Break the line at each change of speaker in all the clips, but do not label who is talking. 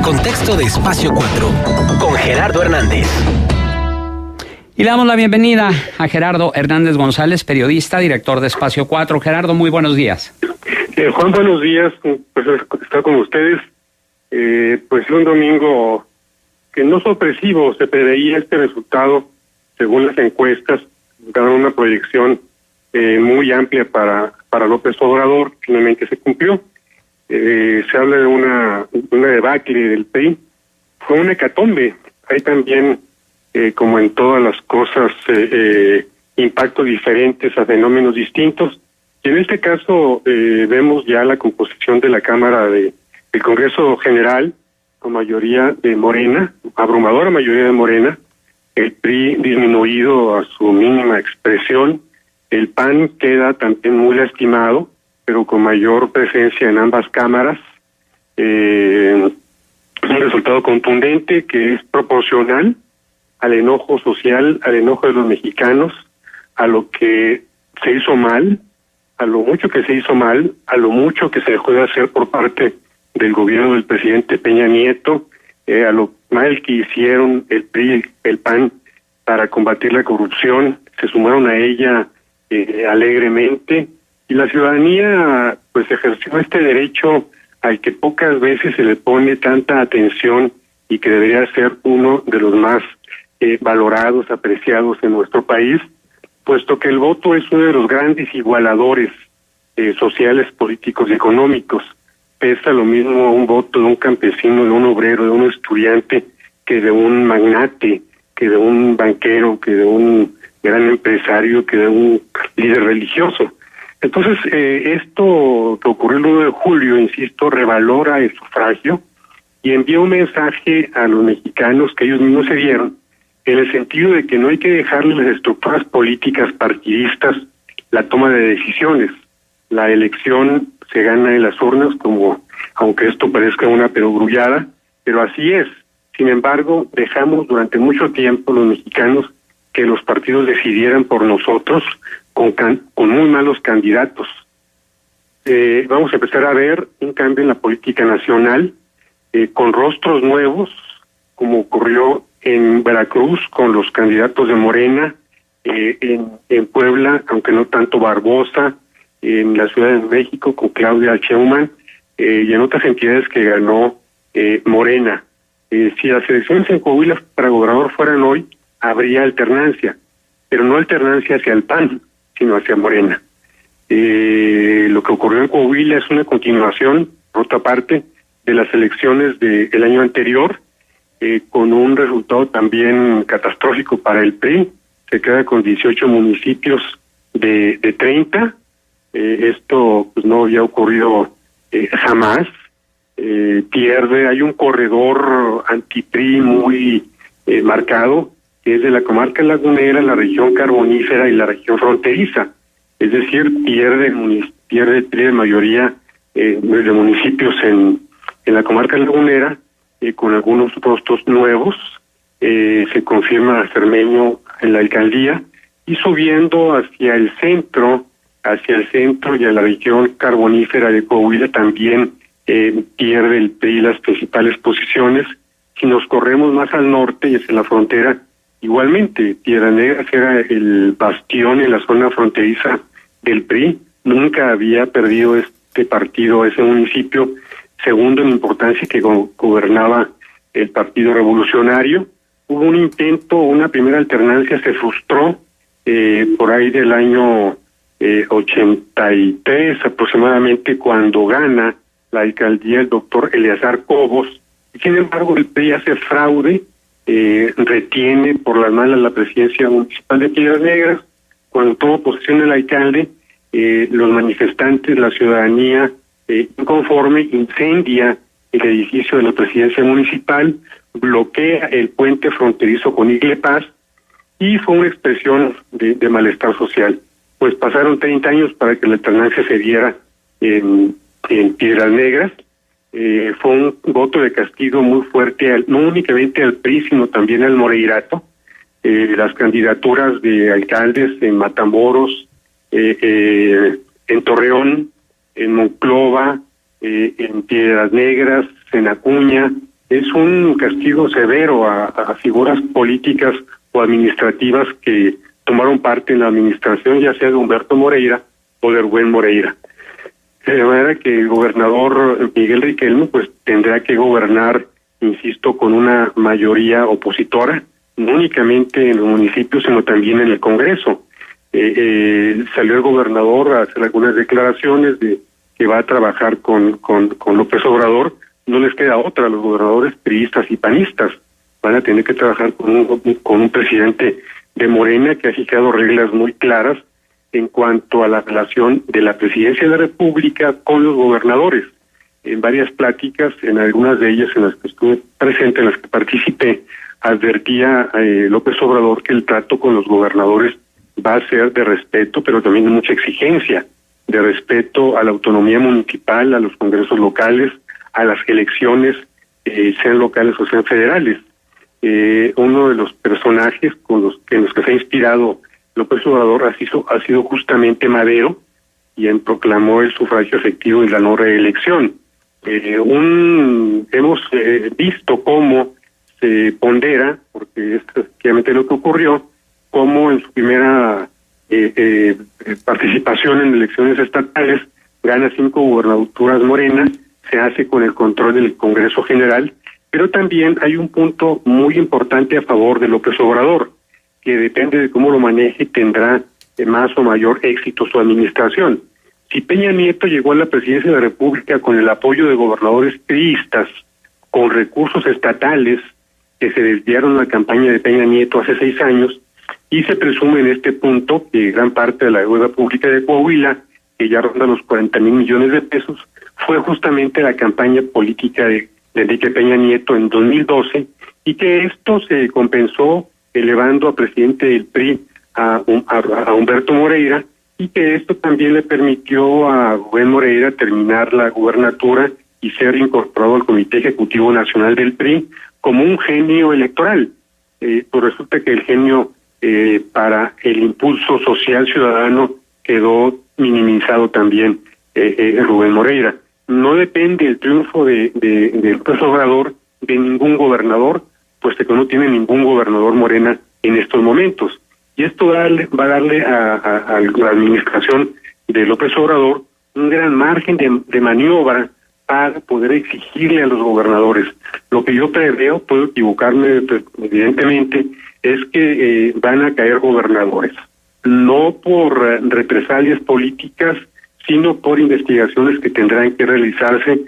Contexto de Espacio 4, con Gerardo Hernández.
Y le damos la bienvenida a Gerardo Hernández González, periodista, director de Espacio 4. Gerardo, muy buenos días.
Juan, buenos días. Pues estar con ustedes. Pues un domingo que no sorpresivo, se preveía este resultado según las encuestas, daban una proyección muy amplia para López Obrador, finalmente se cumplió. Se habla de una debacle del PRI. Fue una hecatombe. Hay también, como en todas las cosas, impactos diferentes a fenómenos distintos. Y en este caso vemos ya la composición de la Cámara del Congreso General, con mayoría de Morena, abrumadora mayoría de Morena, el PRI disminuido a su mínima expresión, el PAN queda también muy lastimado, pero con mayor presencia en ambas cámaras, un resultado contundente que es proporcional al enojo social, al enojo de los mexicanos, a lo que se hizo mal, a lo mucho que se hizo mal, a lo mucho que se dejó de hacer por parte del gobierno del presidente Peña Nieto, a lo mal que hicieron el PRI y el PAN para combatir la corrupción, se sumaron a ella alegremente, y la ciudadanía pues ejerció este derecho al que pocas veces se le pone tanta atención y que debería ser uno de los más valorados, apreciados en nuestro país, puesto que el voto es uno de los grandes igualadores sociales, políticos y económicos. Pesa lo mismo un voto de un campesino, de un obrero, de un estudiante, que de un magnate, que de un banquero, que de un gran empresario, que de un líder religioso. Entonces, esto que ocurrió el 1 de julio, insisto, revalora el sufragio y envía un mensaje a los mexicanos que ellos mismos se dieron, en el sentido de que no hay que dejarle a las estructuras políticas partidistas la toma de decisiones. La elección se gana en las urnas, como aunque esto parezca una perogrullada, pero así es. Sin embargo, dejamos durante mucho tiempo los mexicanos que los partidos decidieran por nosotros con muy malos candidatos. Vamos a empezar a ver un cambio en la política nacional, con rostros nuevos, como ocurrió en Veracruz con los candidatos de Morena, en Puebla, aunque no tanto Barbosa, en la Ciudad de México con Claudia Sheinbaum, y en otras entidades que ganó Morena. Si las elecciones en Coahuila para gobernador fueran hoy, habría alternancia, pero no alternancia hacia el PAN, sino hacia Morena. Lo que ocurrió en Coahuila es una continuación, por otra parte, de las elecciones del año anterior, con un resultado también catastrófico para el PRI. Se queda con 18 municipios de 30. Esto pues no había ocurrido jamás. Pierde, hay un corredor anti-PRI muy marcado, que es de la comarca lagunera, la región carbonífera y la región fronteriza. Es decir, pierde el PRI de mayoría de municipios en la comarca lagunera, con algunos rostros nuevos. Se confirma a Cermeño en la alcaldía, y subiendo hacia el centro y a la región carbonífera de Coahuila también pierde el PRI las principales posiciones. Si nos corremos más al norte y hacia la frontera, igualmente Piedras Negras era el bastión en la zona fronteriza del PRI. Nunca había perdido este partido, ese municipio, segundo en importancia, que gobernaba el Partido Revolucionario. Hubo un intento, una primera alternancia, se frustró por ahí del año 83 aproximadamente, cuando gana la alcaldía el doctor Eleazar Cobos. Sin embargo, el PRI hace fraude, retiene por las malas la presidencia municipal de Piedras Negras. Cuando toma posesión el alcalde, los manifestantes, la ciudadanía inconforme, incendia el edificio de la presidencia municipal, bloquea el puente fronterizo con Igle Paz, y fue una expresión de malestar social. Pues pasaron 30 años para que la alternancia se diera en Piedras Negras. Fue un voto de castigo muy fuerte, no únicamente al PRI, sino también al Moreirato. Las candidaturas de alcaldes en Matamoros, en Torreón, en Monclova, en Piedras Negras, en Acuña, es un castigo severo a figuras políticas o administrativas que tomaron parte en la administración, ya sea de Humberto Moreira o de Rubén Moreira. De manera que el gobernador Miguel Riquelme pues tendrá que gobernar, insisto, con una mayoría opositora, no únicamente en los municipios, sino también en el Congreso. Salió el gobernador a hacer algunas declaraciones de que va a trabajar con López Obrador. No les queda otra a los gobernadores priistas y panistas. Van a tener que trabajar con un presidente de Morena que ha fijado reglas muy claras en cuanto a la relación de la presidencia de la República con los gobernadores. En varias pláticas, en algunas de ellas en las que estuve presente, en las que participé, advertía López Obrador que el trato con los gobernadores va a ser de respeto, pero también de mucha exigencia, de respeto a la autonomía municipal, a los congresos locales, a las elecciones, sean locales o sean federales. Uno de los personajes en los que se ha inspirado López Obrador ha sido justamente Madero, quien proclamó el sufragio efectivo y la no reelección. Hemos visto cómo se pondera, porque es efectivamente lo que ocurrió, cómo en su primera participación en elecciones estatales gana 5 gubernaturas Morena, se hace con el control del Congreso General, pero también hay un punto muy importante a favor de López Obrador, que depende de cómo lo maneje, tendrá más o mayor éxito su administración. Si Peña Nieto llegó a la presidencia de la República con el apoyo de gobernadores priistas, con recursos estatales que se desviaron a la campaña de Peña Nieto hace 6 años, y se presume en este punto que gran parte de la deuda pública de Coahuila, que ya ronda los 40,000 millones de pesos, fue justamente la campaña política de Enrique Peña Nieto en 2012, y que esto se compensó elevando a presidente del PRI a Humberto Moreira, y que esto también le permitió a Rubén Moreira terminar la gubernatura y ser incorporado al Comité Ejecutivo Nacional del PRI como un genio electoral. Pues resulta que el genio para el impulso social ciudadano quedó minimizado también Rubén Moreira. No depende el triunfo de López Obrador de ningún gobernador, puesto que no tiene ningún gobernador Morena en estos momentos. Y esto va a darle a la administración de López Obrador un gran margen de maniobra para poder exigirle a los gobernadores. Lo que yo preveo, puedo equivocarme evidentemente, es que van a caer gobernadores, no por represalias políticas, sino por investigaciones que tendrán que realizarse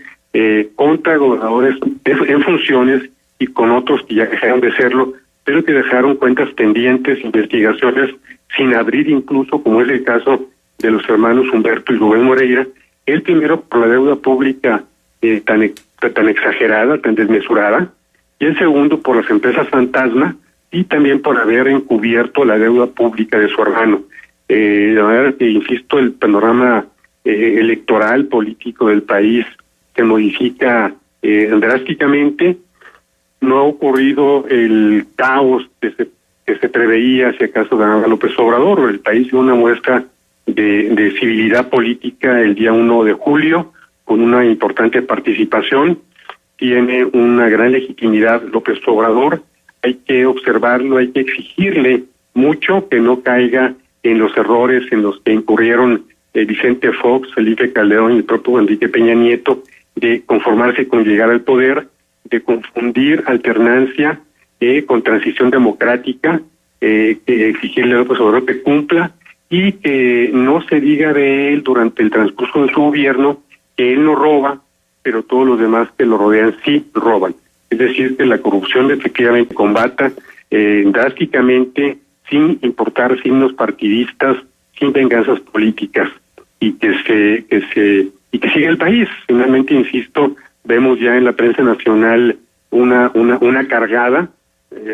contra gobernadores en funciones y con otros que ya dejaron de serlo, pero que dejaron cuentas pendientes, investigaciones sin abrir incluso, como es el caso de los hermanos Humberto y Rubén Moreira, el primero por la deuda pública tan exagerada, tan desmesurada, y el segundo por las empresas fantasma, y también por haber encubierto la deuda pública de su hermano. De manera que, insisto, el panorama electoral, político del país se modifica drásticamente. No ha ocurrido el caos que se preveía si acaso ganaba López Obrador. El país dio una muestra de civilidad política el día 1 de julio, con una importante participación. Tiene una gran legitimidad López Obrador. Hay que observarlo, hay que exigirle mucho que no caiga en los errores en los que incurrieron Vicente Fox, Felipe Calderón y el propio Enrique Peña Nieto, de conformarse con llegar al poder, de confundir alternancia con transición democrática, que exigirle a López Obrador que cumpla y que no se diga de él durante el transcurso de su gobierno que él no roba, pero todos los demás que lo rodean sí roban. Es decir, que la corrupción efectivamente combata drásticamente, sin importar signos partidistas, sin venganzas políticas, y que siga el país. Finalmente, insisto, vemos ya en la prensa nacional una cargada,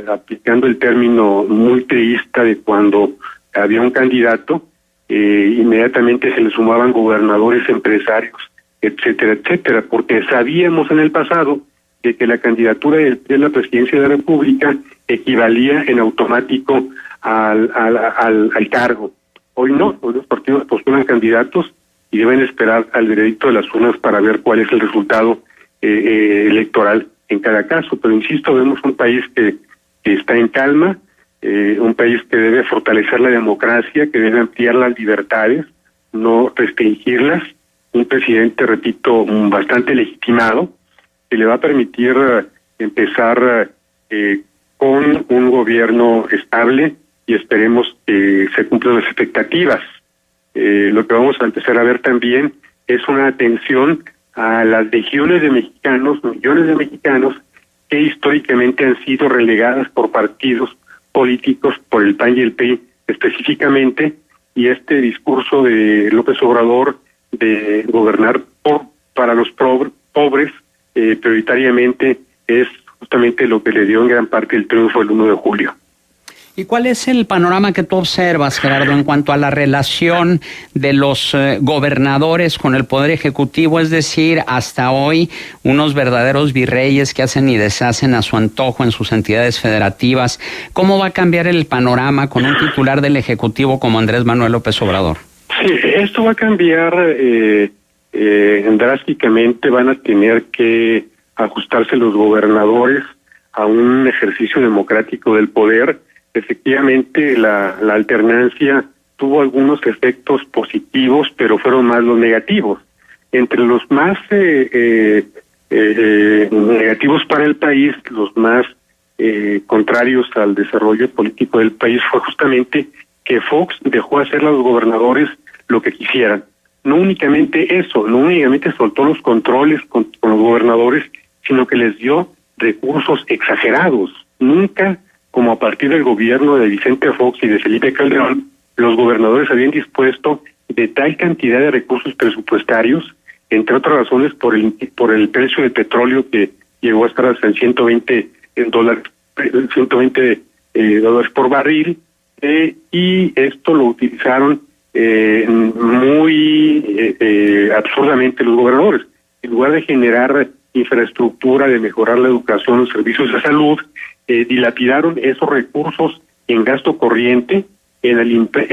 aplicando el término muy triista de cuando había un candidato, inmediatamente se le sumaban gobernadores, empresarios, etcétera, etcétera, porque sabíamos en el pasado de que la candidatura de la presidencia de la República equivalía en automático al cargo. Hoy no, hoy los partidos postulan candidatos y deben esperar al veredicto de las urnas para ver cuál es el resultado electoral en cada caso, pero insisto, vemos un país que está en calma, un país que debe fortalecer la democracia, que debe ampliar las libertades, no restringirlas, un presidente, repito, bastante legitimado, que le va a permitir empezar con un gobierno estable y esperemos que se cumplan las expectativas. Lo que vamos a empezar a ver también es una atención a las legiones de mexicanos, millones de mexicanos, que históricamente han sido relegadas por partidos políticos, por el PAN y el PRI específicamente, y este discurso de López Obrador de gobernar para los pobres prioritariamente es justamente lo que le dio en gran parte el triunfo el 1 de julio.
¿Y cuál es el panorama que tú observas, Gerardo, en cuanto a la relación de los gobernadores con el Poder Ejecutivo? Es decir, hasta hoy, unos verdaderos virreyes que hacen y deshacen a su antojo en sus entidades federativas. ¿Cómo va a cambiar el panorama con un titular del Ejecutivo como Andrés Manuel López Obrador?
Sí, esto va a cambiar drásticamente. Van a tener que ajustarse los gobernadores a un ejercicio democrático del poder. Efectivamente, la alternancia tuvo algunos efectos positivos, pero fueron más los negativos. Entre los más negativos para el país, los más contrarios al desarrollo político del país, fue justamente que Fox dejó hacer a los gobernadores lo que quisieran. No únicamente eso, no únicamente soltó los controles con los gobernadores, sino que les dio recursos exagerados. Nunca, como a partir del gobierno de Vicente Fox y de Felipe Calderón, los gobernadores habían dispuesto de tal cantidad de recursos presupuestarios, entre otras razones por el precio del petróleo que llegó a estar hasta en $120 por barril, y esto lo utilizaron muy absurdamente los gobernadores. En lugar de generar infraestructura, de mejorar la educación, los servicios de salud, dilapidaron esos recursos en gasto corriente, en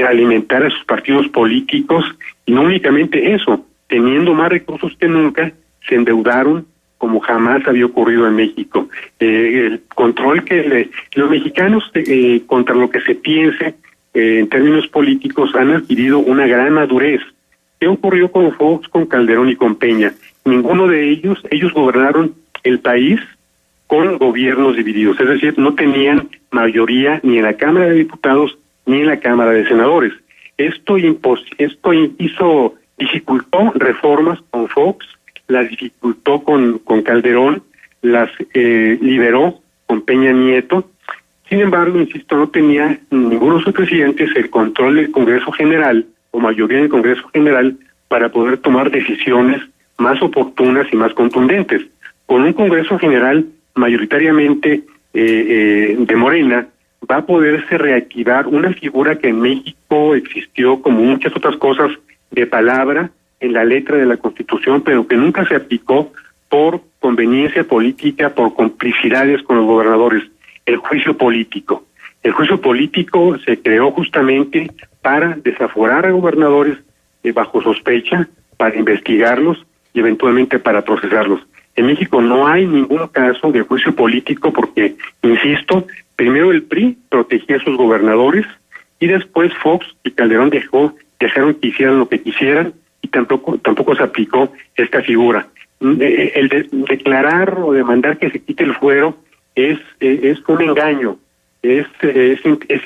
alimentar a sus partidos políticos, y no únicamente eso, teniendo más recursos que nunca, se endeudaron como jamás había ocurrido en México. El control que los mexicanos, contra lo que se piense en términos políticos, han adquirido una gran madurez. ¿Qué ocurrió con Fox, con Calderón y con Peña? Ninguno de ellos gobernaron el país con gobiernos divididos, es decir, no tenían mayoría ni en la Cámara de Diputados ni en la Cámara de Senadores. Esto dificultó reformas con Fox, las dificultó con Calderón, las liberó con Peña Nieto. Sin embargo, insisto, no tenía ninguno de sus presidentes el control del Congreso General o mayoría del Congreso General para poder tomar decisiones más oportunas y más contundentes. Con un Congreso General mayoritariamente de Morena, va a poderse reactivar una figura que en México existió, como muchas otras cosas, de palabra en la letra de la Constitución, pero que nunca se aplicó por conveniencia política, por complicidades con los gobernadores: el juicio político. El juicio político se creó justamente para desaforar a gobernadores bajo sospecha, para investigarlos y eventualmente para procesarlos. En México no hay ningún caso de juicio político porque, insisto, primero el PRI protegía a sus gobernadores y después Fox y Calderón dejaron que hicieran lo que quisieran, y tampoco se aplicó esta figura. El declarar o demandar que se quite el fuero es un engaño, es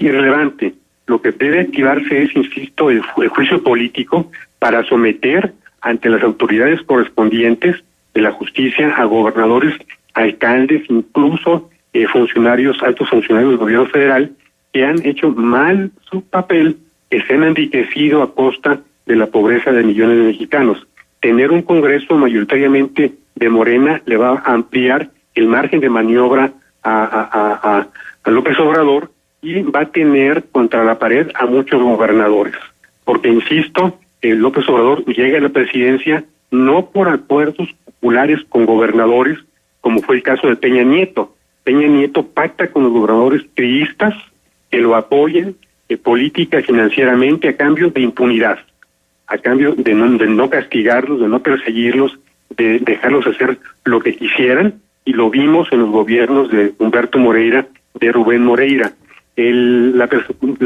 irrelevante. Lo que debe activarse es, insisto, el juicio político para someter ante las autoridades correspondientes de la justicia a gobernadores, alcaldes, incluso altos funcionarios del gobierno federal que han hecho mal su papel, que se han enriquecido a costa de la pobreza de millones de mexicanos. Tener un Congreso mayoritariamente de Morena le va a ampliar el margen de maniobra a López Obrador, y va a tener contra la pared a muchos gobernadores, porque insisto, López Obrador llega a la presidencia no por acuerdos populares con gobernadores, como fue el caso de Peña Nieto. Peña Nieto pacta con los gobernadores priistas que lo apoyen política y financieramente a cambio de impunidad, a cambio de no castigarlos, de no perseguirlos, de dejarlos hacer lo que quisieran, y lo vimos en los gobiernos de Humberto Moreira, de Rubén Moreira. La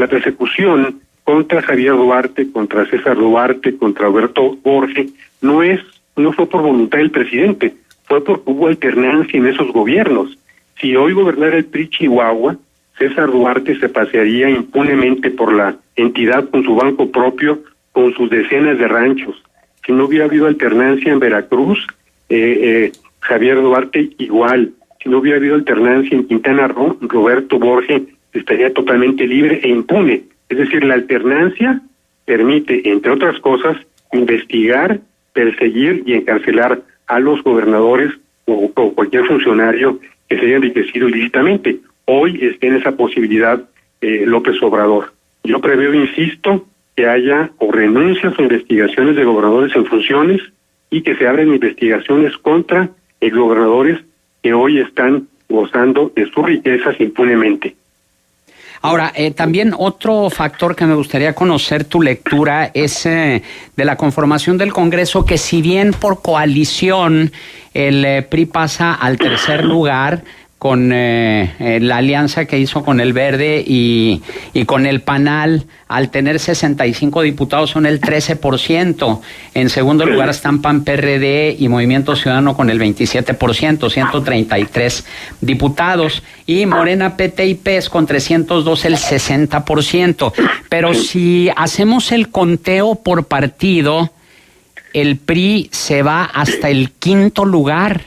persecución contra Javier Duarte, contra César Duarte, contra Alberto Borges, no fue por voluntad del presidente, fue porque hubo alternancia en esos gobiernos. Si hoy gobernara el PRI Chihuahua, César Duarte se pasearía impunemente por la entidad con su banco propio, con sus decenas de ranchos. Si no hubiera habido alternancia en Veracruz, Javier Duarte igual. Si no hubiera habido alternancia en Quintana Roo, Roberto Borges estaría totalmente libre e impune. Es decir, la alternancia permite, entre otras cosas, investigar, perseguir y encarcelar a los gobernadores o cualquier funcionario que se haya enriquecido ilícitamente. Hoy está en esa posibilidad López Obrador. Yo preveo, insisto, que haya o renuncias o investigaciones de gobernadores en funciones y que se abran investigaciones contra exgobernadores que hoy están gozando de sus riquezas impunemente.
Ahora, también otro factor que me gustaría conocer tu lectura es de la conformación del Congreso, que si bien por coalición el PRI pasa al tercer lugar con la alianza que hizo con el Verde y con el PANAL, al tener 65 diputados son el 13%. En segundo lugar están PAN, PRD y Movimiento Ciudadano con el 27%, 133 diputados. Y Morena, PT y PES con 302 el 60%. Pero si hacemos el conteo por partido, el PRI se va hasta el quinto lugar.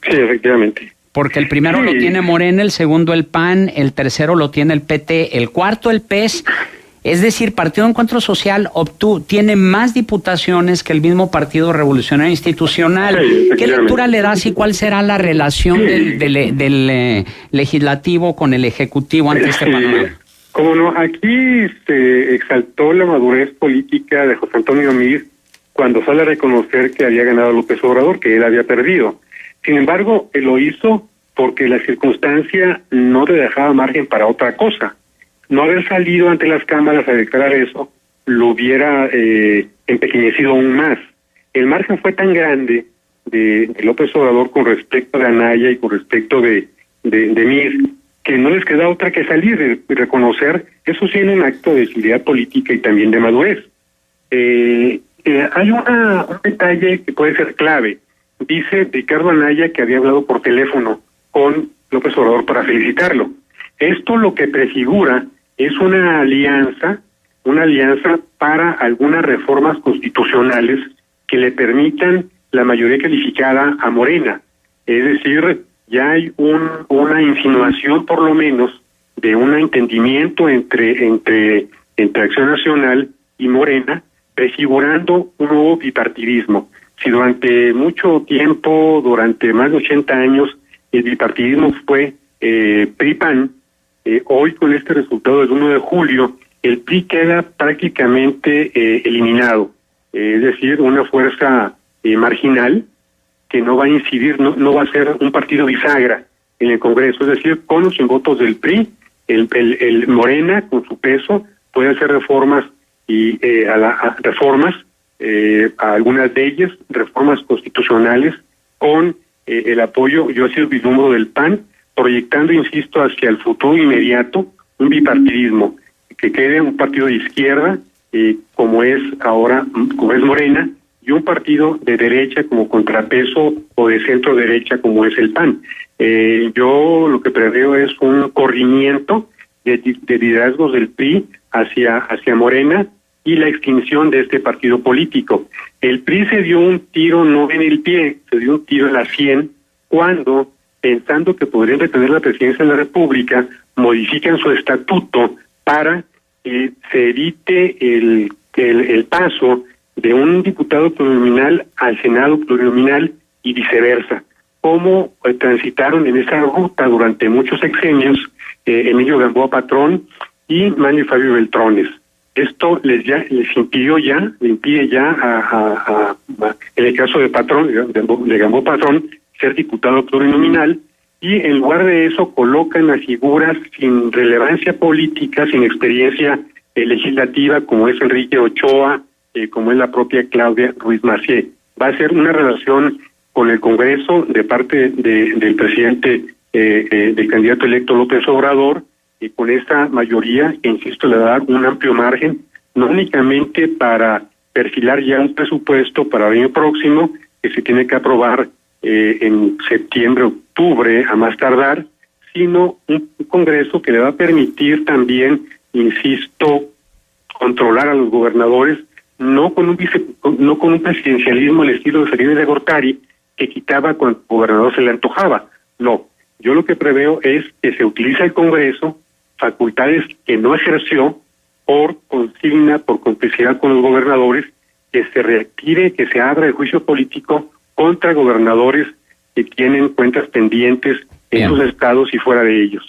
Sí, efectivamente.
Porque el primero lo tiene Morena, el segundo el PAN, el tercero lo tiene el PT, el cuarto el PES. Es decir, Partido Encuentro Social tiene más diputaciones que el mismo Partido Revolucionario Institucional.
Sí,
¿qué lectura le das y cuál será la relación del legislativo con el ejecutivo ante este panorama?
Como no, aquí se exaltó la madurez política de José Antonio Meade cuando sale a reconocer que había ganado López Obrador, que él había perdido. Sin embargo, él lo hizo porque la circunstancia no le dejaba margen para otra cosa. No haber salido ante las cámaras a declarar eso lo hubiera empequeñecido aún más. El margen fue tan grande de López Obrador con respecto de Anaya y con respecto de Mir, que no les queda otra que salir y reconocer eso sí en un acto de civilidad política y también de madurez. Hay un detalle que puede ser clave. Dice Ricardo Anaya que había hablado por teléfono con López Obrador para felicitarlo. Esto lo que prefigura es una alianza para algunas reformas constitucionales que le permitan la mayoría calificada a Morena. Es decir, ya hay una insinuación por lo menos de un entendimiento entre Acción Nacional y Morena, prefigurando un nuevo bipartidismo. Si durante mucho tiempo, durante más de 80 años, el bipartidismo fue PRI-PAN, hoy con este resultado del 1 de julio, el PRI queda prácticamente eliminado. Es decir, una fuerza marginal que no va a incidir, no va a ser un partido bisagra en el Congreso. Es decir, con o sin votos del PRI, el Morena, con su peso, puede hacer reformas a algunas de ellas, reformas constitucionales, con el apoyo, yo he sido vislumbro del PAN, proyectando, insisto, hacia el futuro inmediato un bipartidismo, que quede un partido de izquierda, como es ahora, como es Morena, y un partido de derecha como contrapeso o de centro derecha como es el PAN. Yo lo que preveo es un corrimiento de liderazgos del PRI hacia Morena, y la extinción de este partido político. El PRI se dio un tiro no en el pie, se dio un tiro en la sien cuando, pensando que podrían retener la presidencia de la República, modifican su estatuto para que se evite el paso de un diputado plurinominal al Senado plurinominal y viceversa. Cómo transitaron en esa ruta durante muchos sexenios Emilio Gamboa Patrón y Manuel Fabio Beltrones. Esto le impide ya en el caso de Patrón, de Gamboa Patrón, ser diputado plurinominal, y en lugar de eso colocan a figuras sin relevancia política, sin experiencia legislativa, como es Enrique Ochoa, como es la propia Claudia Ruiz Massieu. Va a ser una relación con el Congreso de parte del presidente, del candidato electo López Obrador, y con esta mayoría, que insisto, le da un amplio margen, no únicamente para perfilar ya un presupuesto para el año próximo, que se tiene que aprobar en septiembre, octubre, a más tardar, sino un Congreso que le va a permitir también, insisto, controlar a los gobernadores, no con un presidencialismo al estilo de Salinas de Gortari, que quitaba cuando el gobernador se le antojaba. No, yo lo que preveo es que se utiliza el Congreso, facultades que no ejerció, por consigna, por complicidad con los gobernadores, que se reactive, que se abra el juicio político contra gobernadores que tienen cuentas pendientes en sus estados y fuera de ellos.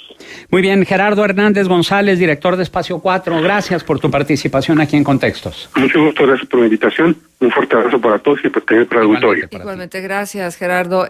Muy bien, Gerardo Hernández González, director de Espacio 4, gracias por tu participación aquí en Contextos.
Mucho gusto, gracias por la invitación, un fuerte abrazo para todos y para el auditorio.
Igualmente, gracias, Gerardo.